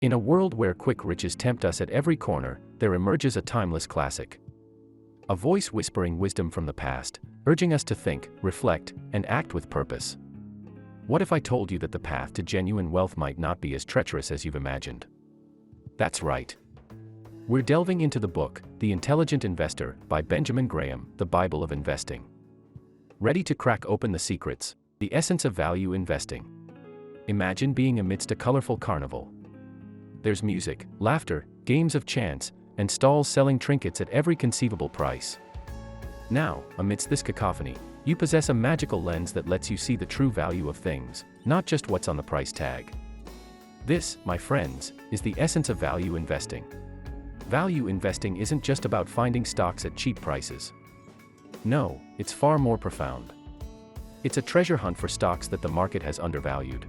In a world where quick riches tempt us at every corner, there emerges a timeless classic. A voice whispering wisdom from the past, urging us to think, reflect, and act with purpose. What if I told you that the path to genuine wealth might not be as treacherous as you've imagined? That's right. We're delving into the book, The Intelligent Investor, by Benjamin Graham, the Bible of investing. Ready to crack open the secrets, the essence of value investing. Imagine being amidst a colorful carnival. There's music, laughter, games of chance, and stalls selling trinkets at every conceivable price. Now, amidst this cacophony, you possess a magical lens that lets you see the true value of things, not just what's on the price tag. This, my friends, is the essence of value investing. Value investing isn't just about finding stocks at cheap prices. No, it's far more profound. It's a treasure hunt for stocks that the market has undervalued.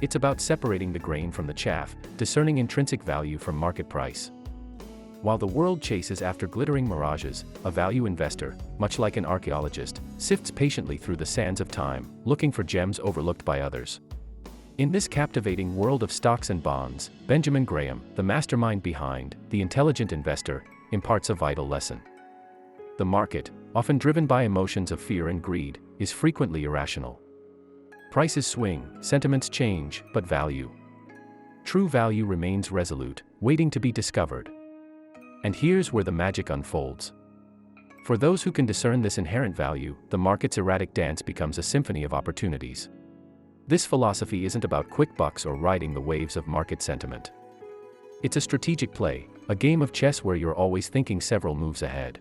It's about separating the grain from the chaff, discerning intrinsic value from market price. While the world chases after glittering mirages, a value investor, much like an archaeologist, sifts patiently through the sands of time, looking for gems overlooked by others. In this captivating world of stocks and bonds, Benjamin Graham, the mastermind behind The Intelligent Investor, imparts a vital lesson. The market, often driven by emotions of fear and greed, is frequently irrational. Prices swing, sentiments change, but value. True value remains resolute, waiting to be discovered. And here's where the magic unfolds. For those who can discern this inherent value, the market's erratic dance becomes a symphony of opportunities. This philosophy isn't about quick bucks or riding the waves of market sentiment. It's a strategic play, a game of chess where you're always thinking several moves ahead.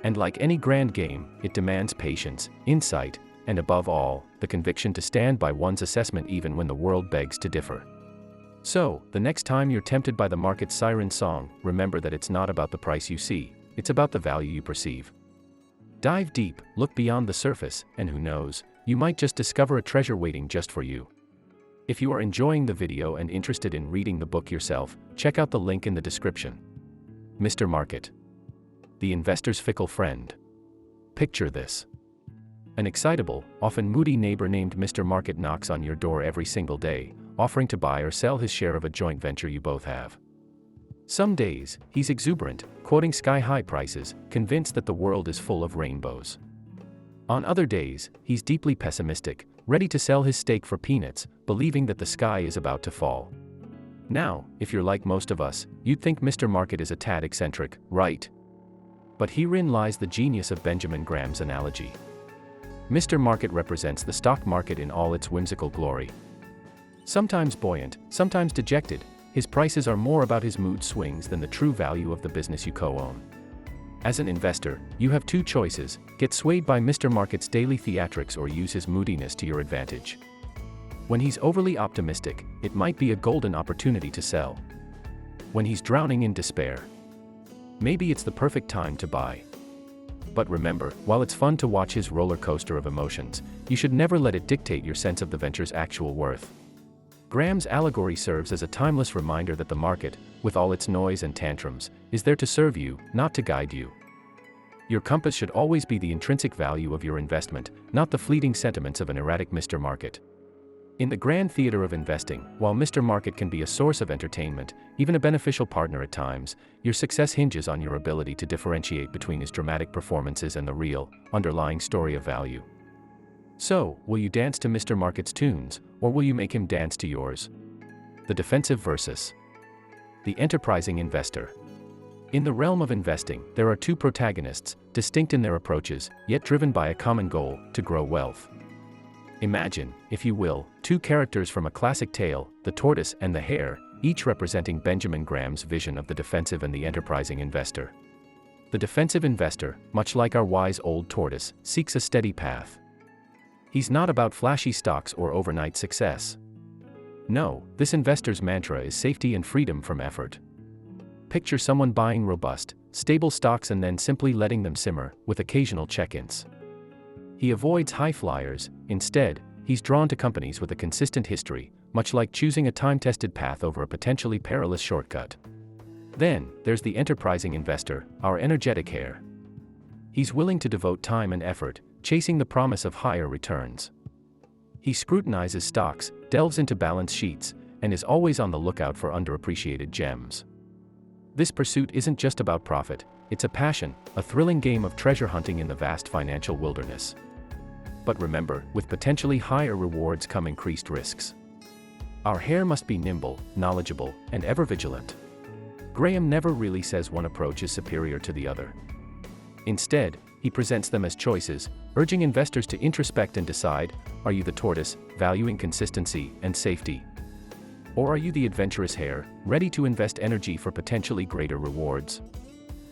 And like any grand game, it demands patience, insight, and above all, the conviction to stand by one's assessment even when the world begs to differ. So, the next time you're tempted by the market's siren song, remember that it's not about the price you see, it's about the value you perceive. Dive deep, look beyond the surface, and who knows, you might just discover a treasure waiting just for you. If you are enjoying the video and interested in reading the book yourself, check out the link in the description. Mr. Market. The investor's fickle friend. Picture this. An excitable, often moody neighbor named Mr. Market knocks on your door every single day, offering to buy or sell his share of a joint venture you both have. Some days, he's exuberant, quoting sky-high prices, convinced that the world is full of rainbows. On other days, he's deeply pessimistic, ready to sell his stake for peanuts, believing that the sky is about to fall. Now, if you're like most of us, you'd think Mr. Market is a tad eccentric, right? But herein lies the genius of Benjamin Graham's analogy. Mr. Market represents the stock market in all its whimsical glory. Sometimes buoyant, sometimes dejected, his prices are more about his mood swings than the true value of the business you co-own. As an investor, you have two choices: get swayed by Mr. Market's daily theatrics or use his moodiness to your advantage. When he's overly optimistic, it might be a golden opportunity to sell. When he's drowning in despair, maybe it's the perfect time to buy. But remember, while it's fun to watch his roller coaster of emotions, you should never let it dictate your sense of the venture's actual worth. Graham's allegory serves as a timeless reminder that the market, with all its noise and tantrums, is there to serve you, not to guide you. Your compass should always be the intrinsic value of your investment, not the fleeting sentiments of an erratic Mr. Market. In the grand theater of investing, while Mr. Market can be a source of entertainment, even a beneficial partner at times, your success hinges on your ability to differentiate between his dramatic performances and the real, underlying story of value. So, will you dance to Mr. Market's tunes, or will you make him dance to yours? The defensive versus the enterprising investor. In the realm of investing, there are two protagonists, distinct in their approaches, yet driven by a common goal: to grow wealth. Imagine, if you will, two characters from a classic tale, the tortoise and the hare, each representing Benjamin Graham's vision of the defensive and the enterprising investor. The defensive investor, much like our wise old tortoise, seeks a steady path. He's not about flashy stocks or overnight success. No, this investor's mantra is safety and freedom from effort. Picture someone buying robust, stable stocks and then simply letting them simmer, with occasional check-ins. He avoids high flyers. Instead, he's drawn to companies with a consistent history, much like choosing a time-tested path over a potentially perilous shortcut. Then, there's the enterprising investor, our energetic hare. He's willing to devote time and effort, chasing the promise of higher returns. He scrutinizes stocks, delves into balance sheets, and is always on the lookout for underappreciated gems. This pursuit isn't just about profit, it's a passion, a thrilling game of treasure hunting in the vast financial wilderness. But remember, with potentially higher rewards come increased risks. Our hare must be nimble, knowledgeable, and ever vigilant. Graham never really says one approach is superior to the other. Instead, he presents them as choices, urging investors to introspect and decide, are you the tortoise, valuing consistency and safety? Or are you the adventurous hare, ready to invest energy for potentially greater rewards?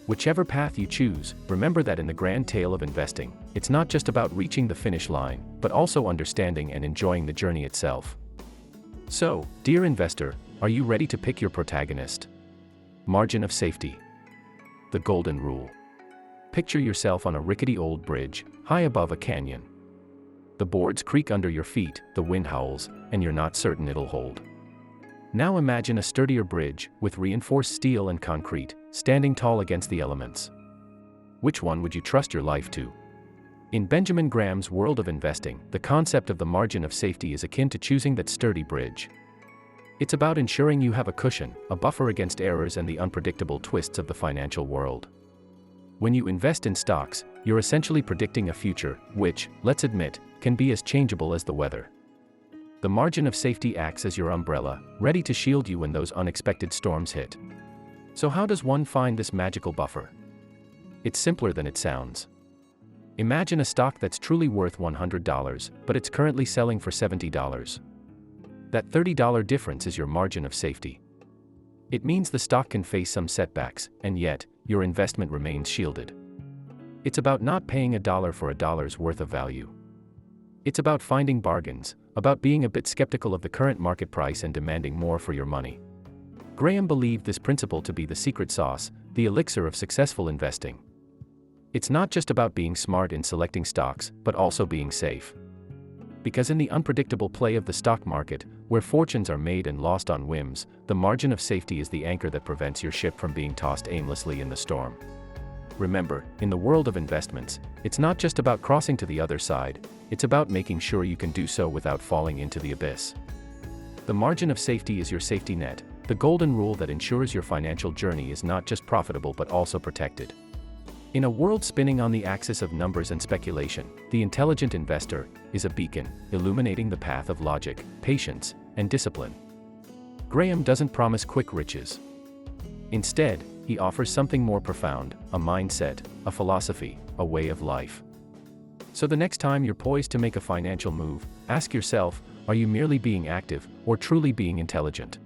Whichever path you choose, remember that in the grand tale of investing, it's not just about reaching the finish line, but also understanding and enjoying the journey itself. So, dear investor, are you ready to pick your protagonist? Margin of safety. The golden rule. Picture yourself on a rickety old bridge, high above a canyon. The boards creak under your feet, the wind howls, and you're not certain it'll hold. Now imagine a sturdier bridge, with reinforced steel and concrete, standing tall against the elements. Which one would you trust your life to? In Benjamin Graham's world of investing, the concept of the margin of safety is akin to choosing that sturdy bridge. It's about ensuring you have a cushion, a buffer against errors and the unpredictable twists of the financial world. When you invest in stocks, you're essentially predicting a future, which, let's admit, can be as changeable as the weather. The margin of safety acts as your umbrella, ready to shield you when those unexpected storms hit. So how does one find this magical buffer? It's simpler than it sounds. Imagine a stock that's truly worth $100, but it's currently selling for $70. That $30 difference is your margin of safety. It means the stock can face some setbacks, and yet, your investment remains shielded. It's about not paying a dollar for a dollar's worth of value. It's about finding bargains, about being a bit skeptical of the current market price and demanding more for your money. Graham believed this principle to be the secret sauce, the elixir of successful investing. It's not just about being smart in selecting stocks, but also being safe. Because in the unpredictable play of the stock market, where fortunes are made and lost on whims, the margin of safety is the anchor that prevents your ship from being tossed aimlessly in the storm. Remember, in the world of investments, it's not just about crossing to the other side, it's about making sure you can do so without falling into the abyss. The margin of safety is your safety net, the golden rule that ensures your financial journey is not just profitable but also protected. In a world spinning on the axis of numbers and speculation, the intelligent investor is a beacon, illuminating the path of logic, patience, and discipline. Graham doesn't promise quick riches. Instead, he offers something more profound, a mindset, a philosophy, a way of life. So the next time you're poised to make a financial move, ask yourself, are you merely being active, or truly being intelligent?